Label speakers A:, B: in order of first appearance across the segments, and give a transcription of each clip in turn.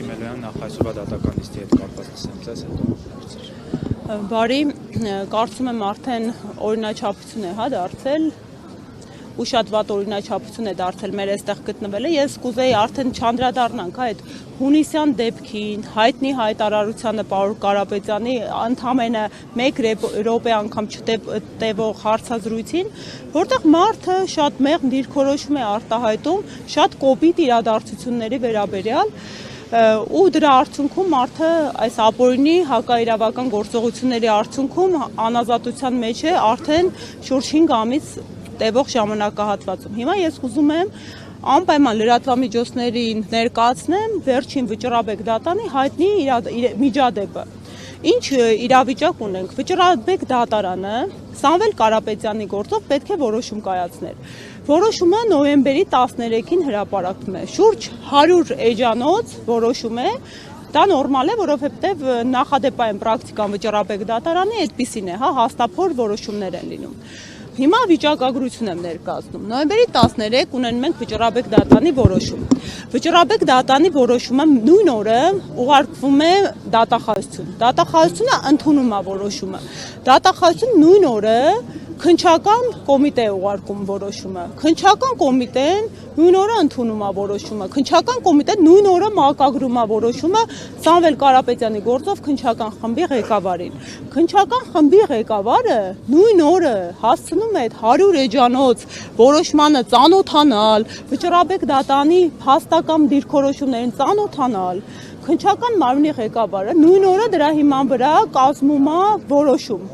A: Մելոյան նախ այսօրվա դատական նիստի հետ կապված լսեմ ձեզ հետո։
B: Բարի, կարծում եմ արդեն օրինաչափություն է դարձել ու շատ վատ օրինաչափություն է դարձել մեր այստեղ գտնվելը։ Ես կուզեի արդեն չանդրադառնանք այդ հունիսյան դեպքին, հայտնի հայտարարությանը պարոն Կարապետյանի ընդամենը 1 րոպե անգամ չտևող հարցազրույցին, որտեղ մարդը շատ մեղմ դիրքորոշում է արտահայտում շատ կոպիտ իրադարձությունների վերաբերյալ ու դրա արդյունքում մարդը այս ապօրինի հակաիրավական գործողությունների արդյունքում անազատության մեջ է արդեն շուրջ 5 ամիս տևող ժամանակահատվածում։ Հիմա ես ուզում եմ անպայման լրատվամիջոցներին ներկայացնեմ վերջին Վճռաբեկ դատանի հայտնի միջադեպը։ Ինչ իրավիճակ ունենք։ Վճռաբեկ դատարանը Սամվել Կարապետյանի գործով պետք է որոշում կայացներ։ Որոշումը նոյեմբերի 13-ին հրապարակվում է։ Շուրջ 100 էջանոց որոշում է։ Դա նորմալ է, որովհետև նախադեպային պրակտիկան Վճռաբեկ դատարանի այդպիսին է, հաստափոր որոշումներ են լինում։ Հիմա վիճակագրություն եմ ներկայացնում։ Նոյեմբերի 13 ունենում ենք Վճռաբեկ դատանի որոշում։ Վճռաբեկ դատանի որոշումը նույն օրը ուղարկվում է դատախազություն։ Դատախազությունը ընդունում է որոշումը։ Դատախազությունը նույն օրը քննչական կոմիտե է ուղարկում որոշումը։ Քննչական կոմիտեն նույն օրը ընդունում է որոշումը։ Քննչական կոմիտեն նույն օրը մակագրում է որոշումը Սամվել Կարապետյանի գործով քննչական խմբի ղեկավարին։ Քննչական խմբի ղեկավարը նույն օրը հասցնում է այդ 100 էջանոց որոշմանը ծանոթանալ, Վճռաբեկ դատանի փաստական դիրքորոշումներին ծանոթանալ։ Քննչական մարմնի ղեկավարը նույն օրը դրա հիման վրա կազմում է որոշում։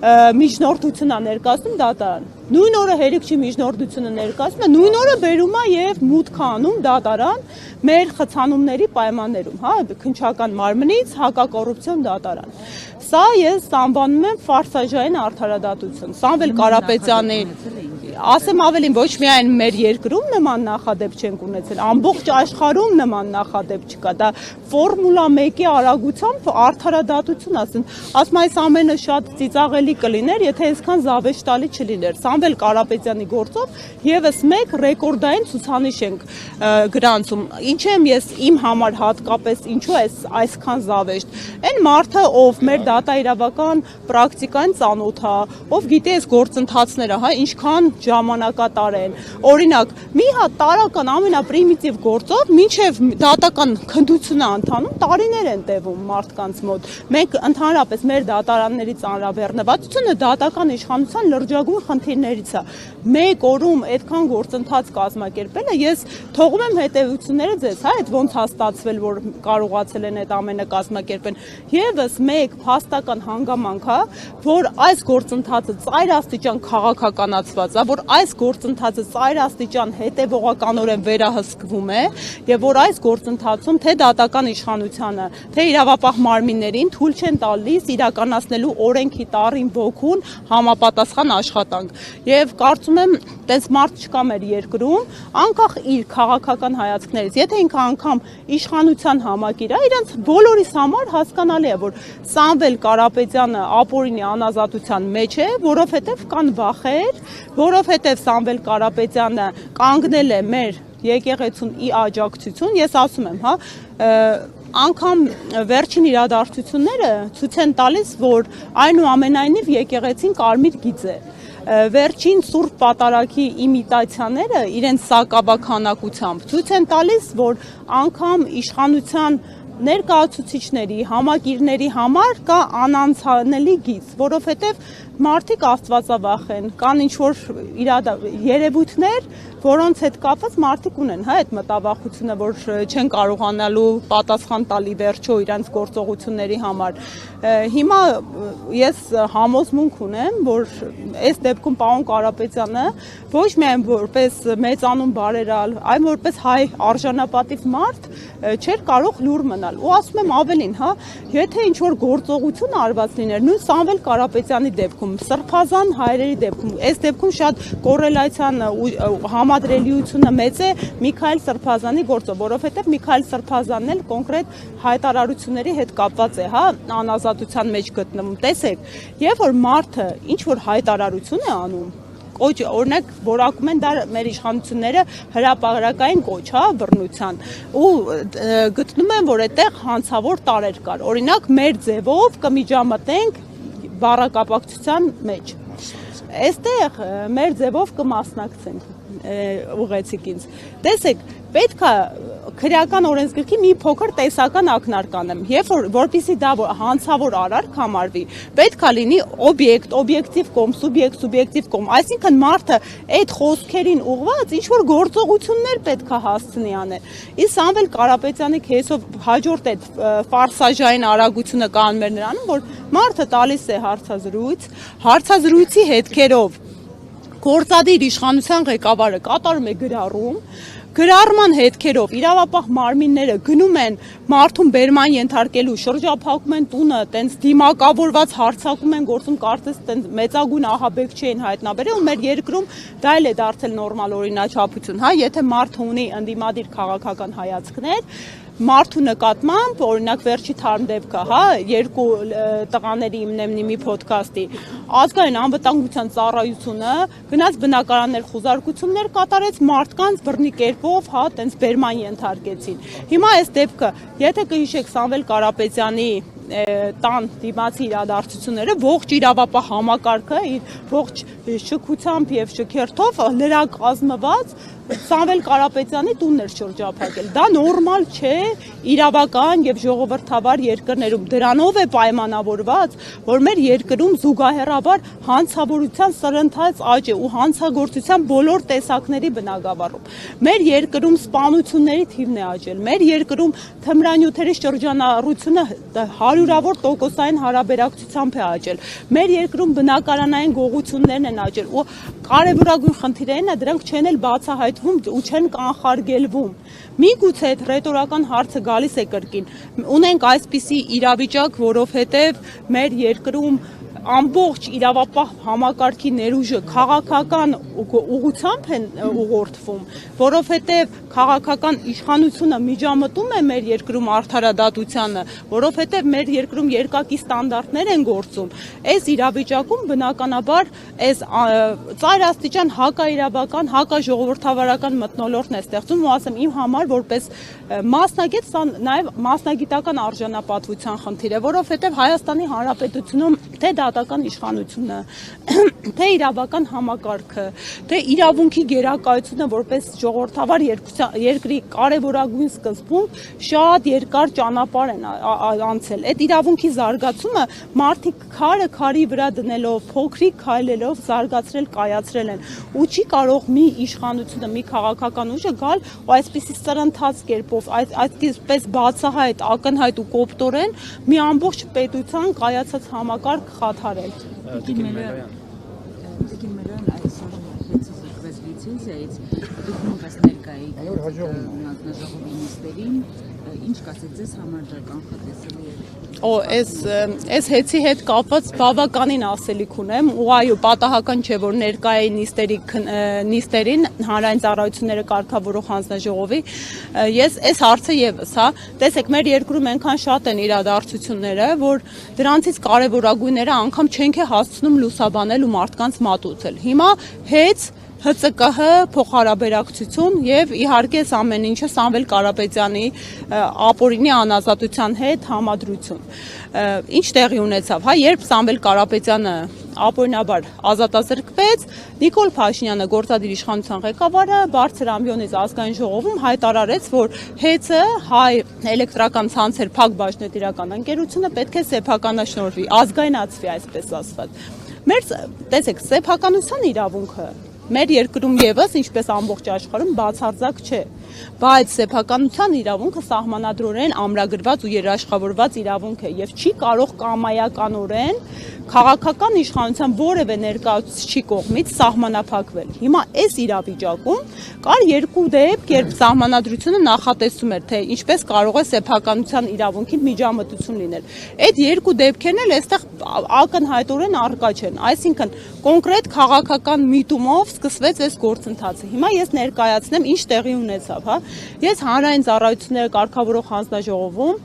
B: Միջնորդություն է ներկայացնում դատարան։ Նույն օրը հերիք չի միջնորդությունը ներկայացում է, նույն օրը բերում է եւ մուտք անում դատարան մեր խցանումների պայմաններում, քննչական մարմնից հակակոռուպցիոն դատարան։ Սա ես անվանում եմ ֆարսաժային արդարադատություն։ Սամվել Կարապետյանի, ասեմ ավելին, ոչ միայն մեր երկրում նման նախադեպ չենք ունեցել, ամբողջ աշխարհում նման նախադեպ չկա։ Դա ֆորմուլա 1-ի արագությամբ արդարադատություն ասում այս ամենը շատ ծիծաղելի կլիներ, եթե այսքան զավեշտալի չլիներ։ Սամվել Կարապետյանի գործով եւս մեկ ռեկորդային ցուցանիշ ենք գրանցում։ Ինչ եմ ես իմ համար հատկապես ինչու է այսքան զավեշտ։ Այն մարդը, ով մեր դատաիրավական պրակտիկան ծանոթ է, ով գիտի այս գործընթացները, ինչքան ժամանակատար են։ Օրինակ, մի հատ տարական ամենապրիմիտիվ գործով մինչև դատական քննությունը ընթանում տարիներ են տևում մարդկանց մոտ։ Մենք ընդհանրապես մեր դատարանների ծանրաբեռնվածությունը դատական իշխանության լրջագույն խնդիրներից է։ Մեկ օրում այդքան գործընթաց կազմակերպելը ես թողում եմ հետևությունները ձեզ, այդ ոնց է ստացվել, որ կարողացել են այդ ամենը կազմակերպեն։ Եվս մեկ փաստական հանգամանք է, որ այս գործընթացը ծայրաստիճան քաղաքականացված է, որ այս գործընթացը ծայրաստիճան հետևողականորեն վերահսկվում է եւ որ այս գործընթացում թե դատական իշխանությանը, թե իրավապահ մարմիններին թույլ չեն տալիս իրականացնելու օրենքի տառին ոգուն համապատասխան աշխատանք։ Եվ կարծում եմ, տես մարդ չկա մեր երկրում, անկախ իր քաղաքական հայացքներից, եթե ինքը անգամ իշխանության համակիր է, իրենց բոլորիս համար հասկանալի է, որ Սամվել Կարապետյանը ապօրինի անազատության մեջ է, որովհետև կան վախեր, որովհետև Սամվել Կարապետյանը կանգնել է մեր եկեղեցուն ի աջակցություն, ես ասում եմ, անգամ վերջին իրադարձությունները ցույց են տալիս, որ այնուամենայնիվ եկեղեցին կարմիր գիծ է։ Վերջին Սուրբ Պատարագի իմիտացիաները իրենց սակավաքանակությամբ ցույց են տալիս, որ անգամ իշխանության ներկայացուցիչների, համակիրների համար կա անանցանելի գիծ, որովհետև մարդիկ աստվածավախ են, կան ինչ-որ երևույթներ, որոնց հետ կապված մարդիկ ունեն այդ մտավախությունը, որ չեն կարողանալու պատասխան տալի վերջո իրենց գործողությունների համար։ Հիմա ես համոզմունք ունեմ, որ այս դեպքում պարոն Կարապետյանը ոչ միայն որպես մեծանուն բարերար, այլ որպես հայ արժանապատիվ մարդ չէր կարող լուր մնալ։ Ու ասում եմ ավելին, եթե ինչ-որ գործողություն արված լիներ, նույն Սամվել Կարապետյանի դեպքում, սրբազան հայրերի դեպքում, այս դեպքում շատ կոռելացիան համադրելիությունը մեծ է Միքայել Սրբազանի գործով, որովհետև Միքայել Սրբազանն էլ կոնկրետ հայտարարությունների հետ կապված է, անազատության մեջ գտնվում։ Տեսեք, երբ որ մարդը ինչ որ հայտարարություն է անում, կոչ օրինակ որակում են դա մեր իշխանությունները հրապարակային կոչ, հա, բռնության ու գտնում են որ այդտեղ հանցավոր տարեր կար օրինակ մեր ձևով կմիջամտենք բառակապակցության մեջ այստեղ մեր ձևով կմասնակցենք ուղեցիք ինձ տեսեք պետք է քրեական օրենսգրքի մի փոքր տեսական ակնարկ անեմ երբ որպեսզի դա հանցավոր արարք համարվի պետք է լինի օբյեկտ օբյեկտիվ կողմ սուբյեկտիվ կողմ այսինքն մարդը այդ խոսքերին ուղղված ինչ որ գործողություններ պետք է հասցնի անել իսկ Սամվել Կարապետյանի քեզով հաջորդ այդ ֆարսաժային արագությունը կան մեր նրանում որ մարդը տալիս է հարցազրույցի հետքերով գործադիր իշխանության ղեկավարը կատարում է գրառման հետքերով իրավապահ մարմինները գնում են մարդուն բերման ենթարկելու շրջափակում են տունը տենց դիմակավորված հարձակում են գործում կարծես տենց մեծագույն ահաբեկ չէին հայտնաբերել ու մեր երկրում դա էլ է դարձել նորմալ օրինաչափություն հա եթե մարդը ունի ընդդիմադիր քաղաքական հայացքներ մարդու նկատմամբ օրինակ վերջի թարմ դեպքը հա երկու տղաների իմնեմնի ոդքասթի ազգային անվտանգության ծառայությունը գնաց բնակարաններ խուզարկություններ կատարեց մարդկանց բռնի կերպով հա տենց բերման ենթարկեցին հիմա այս դեպքը եթե կհիշեք Սամվել Կարապետյանի տան դիմացի իրադարձությունները ողջ իրավապահ համակարգը իր ողջ շքությամբ եւ շքերթով լրակազմված Սամվել Կարապետյանի տունն էր շրջափակել դա նորմալ չէ իրավական եւ ժողովրդավար երկրներում դրանով է պայմանավորված որ մեր երկրում զուգահեռաբար հանցավորության սրընթաց աճ է ու հանցագործության բոլոր տեսակների բնագավառում մեր երկրում սպանությունների թիվն է աճել մեր երկրում թմրանյութերի շրջանառությունը հարյուրավոր տոկոսային հարաբերակցությամբ է աճել մեր երկրում բնակարանային գողություններն են աճել ու կարևորագույն խնդիրներն է դրանք չեն էլ բացահայտվում ու չեն կանխարգելվում միգուցե այդ ռետորական հարցը գալիս է կրկին ունենք այսպիսի իրավիճակ որովհետև մեր երկրում ամբողջ իրավապահ համակարգի ներուժը քաղաքական ուղղությամբ են ուղղորդվում, որովհետև քաղաքական իշխանությունը միջամտում է մեր երկրում արդարադատությանը, որովհետև մեր երկրում երկակի ստանդարտներ են գործում, այս իրավիճակում բնականաբար այս ծայրաստիճան հակաիրավական, հակաժողովրդավարական մթնոլորտն է ստեղծում ու ասեմ իմ համար որպես մասնագետ սա նաև մասնագիտական արժանապատվության խնդիր է, որովհետև Հայաստանի Հանրապետությունում թե դատական իշխանությունը, թե իրավական համակարգը, թե իրավունքի գերակայությունը որպես ժողովրդավար երկրի կարևորագույն սկզբունք շատ երկար ճանապարհ են անցել։ Այդ իրավունքի զարգացումը մարդիկ քարի վրա դնելով, փոքրիկ քայլելով զարգացրել, կայացրել են։ Ու չի կարող մի իշխանությունը, մի քաղաքական ուժը գալ ու այսպիսի սրընթաց կերպով, այսպես բացահայտ, ակնհայտ ու կոպտորեն մի ամբողջ պետության կայացած համակարգ խաթարել։
C: Տիկին Մելոյան այսօր հետզհետքվեց լիցենզիայից, դուք նույնպես ներկայ եք հանձնաժողովի նիստերին, ինչ կասեք ձեզ համար դա կանխատեսելի է։
B: Այս հեծի հետ կապված բավականին ասելիք ունեմ ու այո պատահական չէ որ ներկայի նիստերին հանրային ծառայությունները կարգավորող հանձնաժողովի ես այս հարցը եւս հա տեսեք մեր երկրում այնքան շատ են իրադարձությունները որ դրանցից կարևորագույնները անգամ չենք հասցնում լուսաբանել ու մարդկանց մատուցել հիմա հեծ ՀՑԿՀ փոխհարաբերակցություն եւ իհարկե այս ամեն ինչը Սամվել Կարապետյանի ապօրինի անազատության հետ համադրություն ինչ տեղի ունեցավ հա երբ Սամվել Կարապետյանը ապօրինաբար ազատազրկվեց Նիկոլ Փաշինյանը գործադիր իշխանության ղեկավարը բարձր ամբիոնից ազգային ժողովում հայտարարեց որ ՀԵՑ-ը հայ էլեկտրական ցանցեր փակ բաժնետիրական ընկերությունը պետք է սեփականաշնորհվի ազգայնացվի այսպես ասված մեր տեսեք սեփականության իրավունքը մեր երկրում եւս ինչպես ամբողջ աշխարհում բացարձակ չէ բայց սեփականության իրավունքը սահմանադրորեն ամրագրված ու երաշխավորված իրավունք է եւ չի կարող կամայականորեն քաղաքական իշխանության որևէ ներկայացուցիչի կողմից սահմանափակվել հիմա այս իրավիճակում կար երկու դեպք երբ սահմանադրությունը նախատեսում էր թե ինչպես կարող է սեփականության իրավունքին միջամտություն լինել այդ երկու դեպքերն էլ այստեղ ակնհայտորեն առկա չեն այսինքն կոնկրետ քաղաքական միտումով սկսվեց այս գործընթացը հիմա ես ներկայացնեմ ինչ տեղի ունեցավ հա ես հանրային ծառայությունները կարգավորող հանձնաժողովում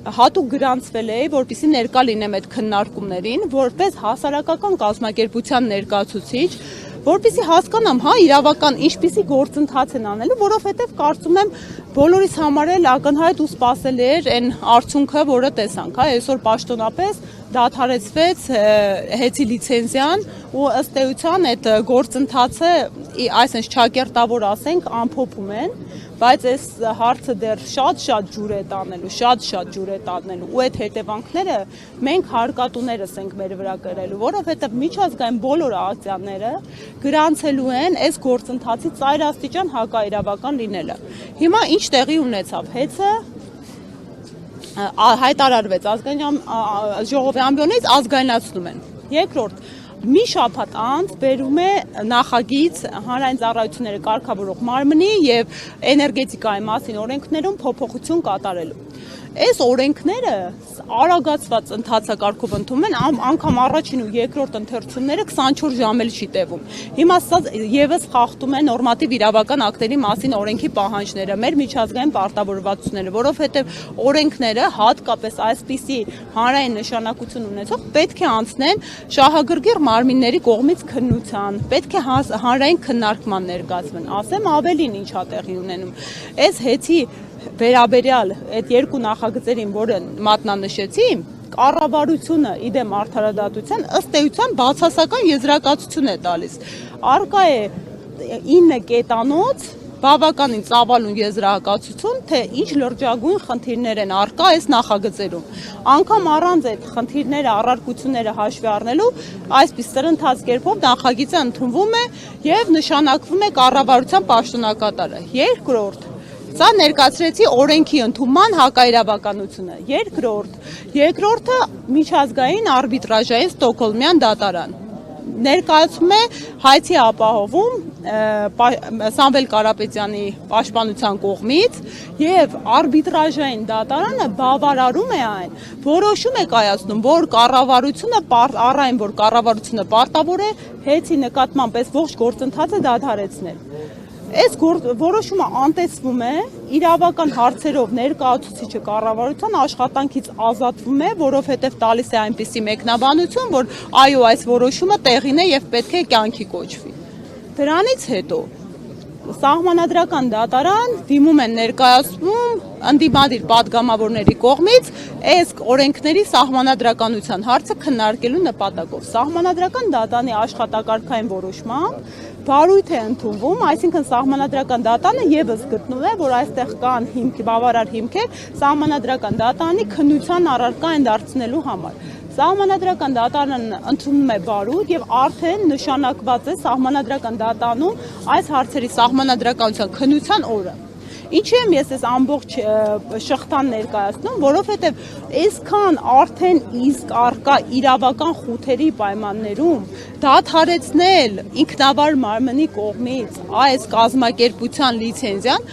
B: հատուկ գրանցվել է որպեսզի ներկա լինեմ այդ քննարկումներին որպես հասարակական կազմակերպության ներկայացուցիչ որպեսզի հասկանամ, հա, իրավական ինչպիսի գործընթաց են անելու, որովհետև կարծում եմ բոլորիս համար էլ ակնհայտ ու սպասելի էր այն արդյունքը, որը տեսանք, հա, այսօր պաշտոնապես դադարեցվեց հեծի լիցենզիան ու ըստ էության այդ գործընթացը, այսինքն չակերտավոր ասենք, ամփոփում են, բայց այս հարցը դեռ շատ ջուր է տանելու, շատ ջուր է տանելու ու այդ հետևանքները մենք հարկատուներս ենք մեր վրա կրելու, որովհետև միջազգային բոլոր ակցիաները գրանցելու են այս գործընթացի ծայրաստիճան հակաիրավական լինելը։ Հիմա ինչ տեղի ունեցավ, հեծը հայտարարվեց ազգային ժողովի ամբիոնից ազգայնացնում են։ Երկրորդ, մի շաբաթ անց բերում է նախագիծ հանրային ծառայությունները կարգավորող մարմնի եւ էներգետիկայի մասին օրենքներում փոփոխություն կատարելու։ Այս օրենքները արագացված ընթացակարգով ընդունում են, անգամ առաջին ու երկրորդ ընթերցումները 24 ժամ էլ չի տևում։ Հիմա սա եւս խախտում է նորմատիվ իրավական ակտերի մասին օրենքի պահանջները, մեր միջազգային պարտավորվածությունները, որովհետեւ օրենքները հատկապես այսպիսի հանրային նշանակություն ունեցող պետք է անցնեն շահագրգիռ մարմինների կողմից քննության, պետք է հանրային քննարկման ներկայացվեն։ Ասեմ ավելին ինչա տեղի ունենում։ Այս հեծի վերաբերյալ այդ երկու նախագծերին, որը մատնանշեցի, կառավարությունը իդեմ արդարադատության ըստ էության բացասական եզրակացություն է տալիս։ Արկա է 9 կետանոց բավականին ծավալուն եզրակացություն, թե ինչ լրջագույն խնդիրներ են արկա այս նախագծերում։ Անգամ առանց այդ խնդիրները, առարկությունները հաշվի առնելու, այսպես սրընթաց կերպով նախագիծը ընդունվում է եւ նշանակվում է կառավարության պաշտոնակատարը։ Երկրորդ, սա ներկայացրեցի օրենքի ընդունման հակաիրավականությունը։ Երկրորդը միջազգային արբիտրաժային Ստոկհոլմյան դատարան ներկայացում է հայցի ապահովում Սամվել Կարապետյանի պաշտպանության կողմից եւ արբիտրաժային դատարանը բավարարում է այն, որոշում է կայացնում, որ կառավարությունը առայն որ կառավարությունը պարտավոր է հեծի նկատմամբ այս ողջ գործընթացը դադարեցնել։ Այս որոշումը անտեսվում է, իրավական հարցերով ներկայացուցիչը կառավարության աշխատանքից ազատվում է, որովհետև տալիս է այնպիսի մեկնաբանություն, որ այո, այս որոշումը տեղին է եւ պետք է կյանքի կոչվի։ Դրանից հետո Սահմանադրական դատարան դիմում են ներկայացնում ընդդիմադիր պատգամավորների կողմից այս օրենքների սահմանադրականության հարցը քննարկելու նպատակով։ Սահմանադրական դատարանի աշխատակարգային որոշմամբ բարույթ է ընդունվում, այսինքն սահմանադրական դատարանը եւս գտնում է, որ այստեղ կան բավարար հիմքեր սահմանադրական դատարանի քննության առարկա են դարձնելու համար։ Սահմանադրական դատարանը ընդունում է բարույթ եւ արդեն նշանակված է սահմանադրական դատարանում այս հարցերի սահմանադրականության քննության օրը։ Ինչի եմ ես այս ամբողջ շղթան ներկայացնում, որովհետև այսքան արդեն իսկ արկա իրավական խութերի պայմաններում դադարեցնել ինքնավար մարմնի կողմից այս կազմակերպության լիցենզիան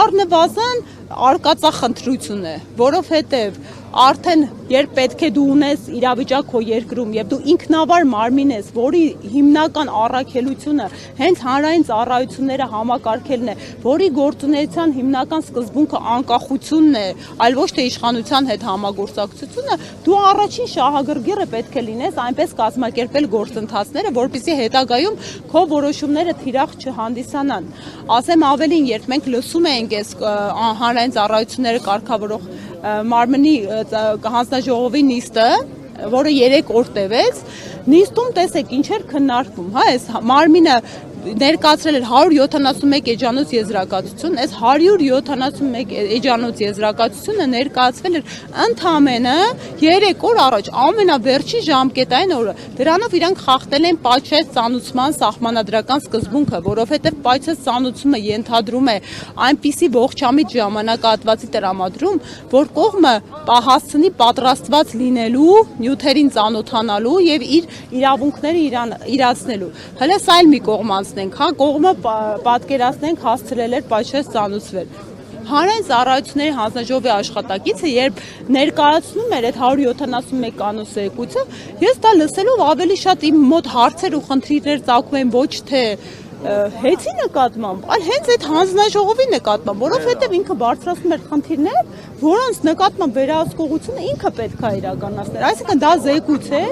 B: առնվազն արկածախնդրություն է, որովհետև արդեն երբ պետք է դու ունես իրավիճակ քո երկրում եւ դու ինքնավար մարմին ես, որի հիմնական առաքելությունը հենց հանրային ծառայությունները համակարգելն է, որի գործունեության հիմնական սկզբունքը անկախությունն է, այլ ոչ թե իշխանության հետ համագործակցությունը, դու առաջին շահագրգիռը պետք է լինես այնպես կազմակերպել գործընթացները, որպեսզի հետագայում քո որոշումները թիրախ չհանդիսանան։ Ասեմ ավելին, երբ մենք լսում ենք այս հանրային ծառայությունները կարգավորող մարմնի հանձնաժողովի նիստը, որը 3 օր տևեց, նիստում տեսեք ինչ էր քննարկվում, հա, այս մարմինը ներկայացրել էր 171 էջանոց եզրակացություն, այս 171 էջանոց եզրակացությունը ներկայացվել էր ընդամենը 3 օր առաջ, ամենավերջին ժամկետային օրը։ Դրանով իրանք խախտել են պատշաճ ծանուցման սահմանադրական սկզբունքը, որովհետև պատշաճ ծանուցումը ենթադրում է այնպիսի ողջամիտ ժամանակահատվածի տրամադրում, որ կողմը հասցնի պատրաստված լինելու, նյութերին ծանոթանալու եւ իր իրավունքները իրացնելու։ Հələ սա էլ մի կողմ հա, կողմը պատկերացնենք հասցրել էր պատշաճ ծանուցվել։ Հանրային ծառայությունների հանձնաժողովի աշխատակիցը, երբ ներկայացնում էր այդ 171 կանոնսեկույցը, ես դա լսելով ավելի շատ իմ մոտ հարցեր ու խնդիրներ ծագում են ոչ թե հեծի նկատմամբ, այլ հենց այդ հանձնաժողովի նկատմամբ, որովհետև ինքը բարձրացնում էր խնդիրներ, որոնց նկատմամբ վերահսկողությունը ինքը պետք է իրականացներ։ Այսինքն դա զեկույց է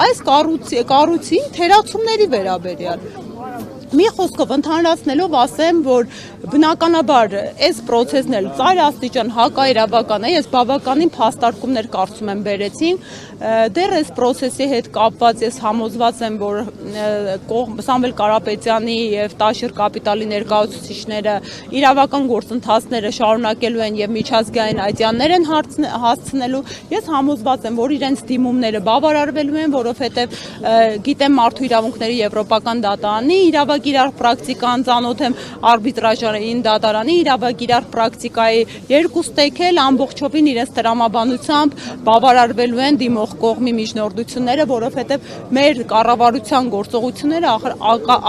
B: այս կառույցի թերացումների վերաբերյալ։ Մի խոսքով ընդհանրացնելով ասեմ, որ բնականաբար այս process-ն էլ ծայր աստիճան հակաիրավական է, ես բավականին փաստարկումներ կարծում եմ բերեցին, դեռ այս process-ի հետ կապված ես համոզված եմ, որ Սամվել Կարապետյանի եւ Տաշիր կապիտալի ներկայացուցիչները իրավական գործընթացները շարունակելու են եւ միջազգային այցյաններ են հասցնելու, ես համոզված եմ, որ իրենց դիմումները բավարարվելու են, որովհետեւ գիտեմ մարդու իրավունքների եվրոպական դատարանի իրավագիրառ պրակտիկան ծանոթ եմ արբիտրաժային դատարանի իրավագիրառ պրակտիկայի երկու ստեքել ամբողջովին իրենց տրամաբանությամբ բավարարվելու են դիմող կողմի միջնորդությունները, որովհետև մեր կառավարության գործողությունները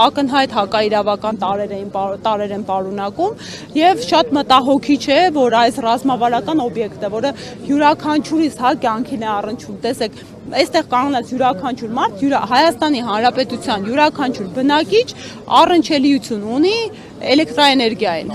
B: ակնհայտ հակաիրավական տարրեր են պարունակում եւ շատ մտահոգիչ է, որ այս ռազմավարական օբյեկտը, որը յուրաքանչյուրիս կյանքին է առնչվում, տեսեք, այստեղ կանգնած յուրաքանչյուր մարդ Հայաստանի Հանրապետության յուրաքանչյուր բնակիչ առնչելիություն ունի էլեկտրաէներգիային,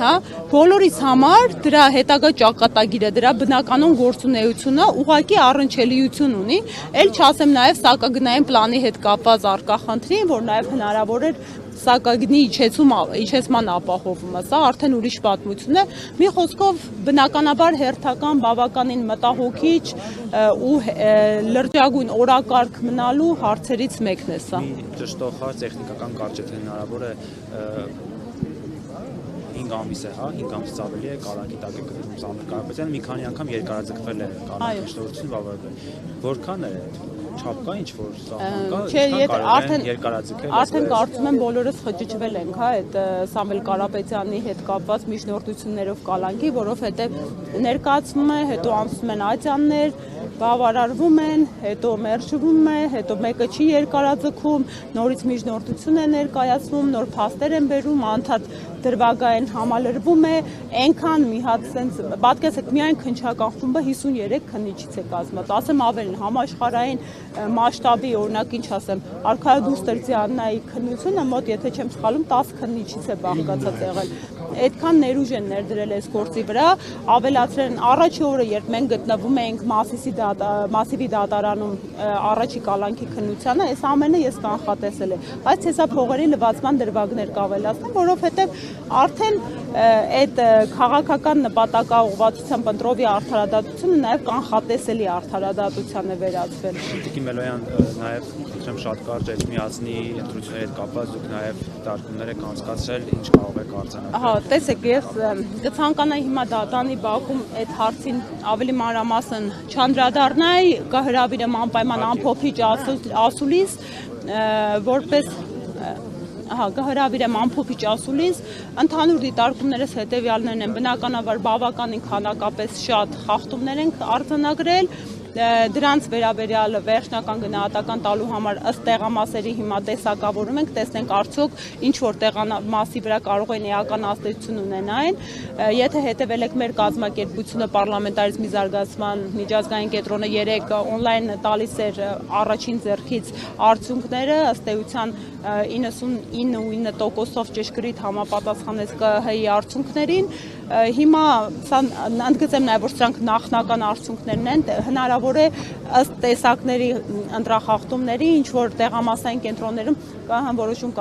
B: բոլորիս համար դրա հետագա ճակատագիրը, դրա բնականon գործունեությունը ուղղակի առնչելիություն ունի, ել չասեմ նաև սակագնային պլանի հետ կապված առկա խնդրին, որ նաև հնարավոր էր սակագնի իջեցման ապահովումը, սա արդեն ուրիշ պատմություն է, մի խոսքով բնականաբար հերթական բավականին մտահոգիչ ու լրջագույն օրակարգ մնալու հարցերից մեկն է սա։
A: Ճշտող հարց տեխնիկական կարճ է հնարավոր է 5 ամիս է, 5 ամսից ավելի է կալանքի տակ է գտնվում Սամվել Կարապետյանը, մի քանի անգամ երկարաձգվել է կալանքի շտորություն բավարարվել։ Որքան է չափ կա ինչ-որ
B: արդեն կարծում եմ բոլորս խճճվել ենք այդ Սամվել Կարապետյանի հետ կապված միջնորդություններով կալանքի, որովհետև ներկայացնում է, հետո անցնում են այցյաններ, բավարարվում են, հետո մերժվում է, հետո մեկը չի երկարաձգում, նորից միջնորդություն է ներկայացվում, նոր փաստեր են բերում, անդադ դրվագային համալրվում է, այնքան մի հատ sense, պատկերացեք, միայն քննչական խումբը 53 քննիչից է կազմված, ասեմ ավելին, համաշխարհային մասշտաբի, օրինակ ինչ ասեմ, Արքայա Դուստերձյաննայի քննությունը մոտ, եթե չեմ սխալվում, 10 քննիչից է բաղկացած եղել, այդքան ներուժ են ներդրել այս գործի վրա, ավելացրել են առաջի օրը, երբ մենք գտնվում էինք Մասիվի դատարանում առաջի կալանքի քննությանը, այս ամենը ես կանխատեսել եմ, բայց հեսա փողերի լվացման դրվագներ կավելացնեմ, որովհետև արդեն այդ քաղաքական նպատակաուղղվածությամբ ընտրովի արդարադատությունը նաև կանխատեսելի արդարադատության է վերածվել։
A: Տիկին Մելոյան նաև իմ շատ կարճ է միացնի ընտրությունների հետ կապված դուք նաև դատումներ եք անցկացրել, ինչ կարող եք արձանագրել։
B: Տեսեք, ես կցանկանայի հիմա դատանի բակում այդ հարցին ավելի մանրամասն չանդրադառնայի, կհրավիրեմ անպայման ամփոփիչ ասուլիս, որպես կհրավիրեմ ամփոփիչ ասուլիս, ընդհանուր դիտարկումներս հետևյալներն են, բնականաբար բավականին քանակապես շատ խախտումներ են արձանագրել, դրանց վերաբերյալ վերջնական գնահատական տալու համար ըստ տեղամասերի հիմա տեսակավորում ենք, տեսնենք արդյոք ինչ որ տեղամասի վրա կարող են էական ազդեցություն ունենային, եթե հետևել եք մեր կազմակերպությունը պարլամենտարիզմի զարգացման միջազգային կենտրոնը 3 on-line տալիս էր առաջին ձեռքից արդյունքները, ըստ էության 99.9%-ով ճշգրիտ համապատասխանեց ԿՀ-ի արդյունքներին, հիմա ընդգծեմ նաև, որ սրանք նախնական արդյունքներն են, հնարավոր է ըստ տեսակների ընտրախախտումների, ինչ որ տեղամասային կենտրոններում ԿՀ-ն որոշում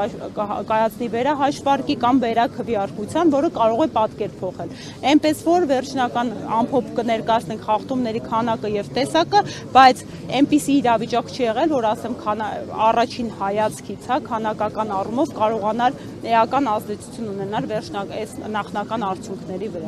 B: կայացնի վերահաշվարկի կամ վերաքվեարկության, որը կարող է պատկեր փոխել։ Այնպես որ վերջնական ամփոփ կներկայացնենք խախտումների քանակը եւ տեսակը, բայց այնպիսի իրավիճակ չի եղել, որ ասեմ առաջին հայացքից, քանակական առումով կարողանալ էական ազդեցություն ունենալ նախնական արդյունքների վրա։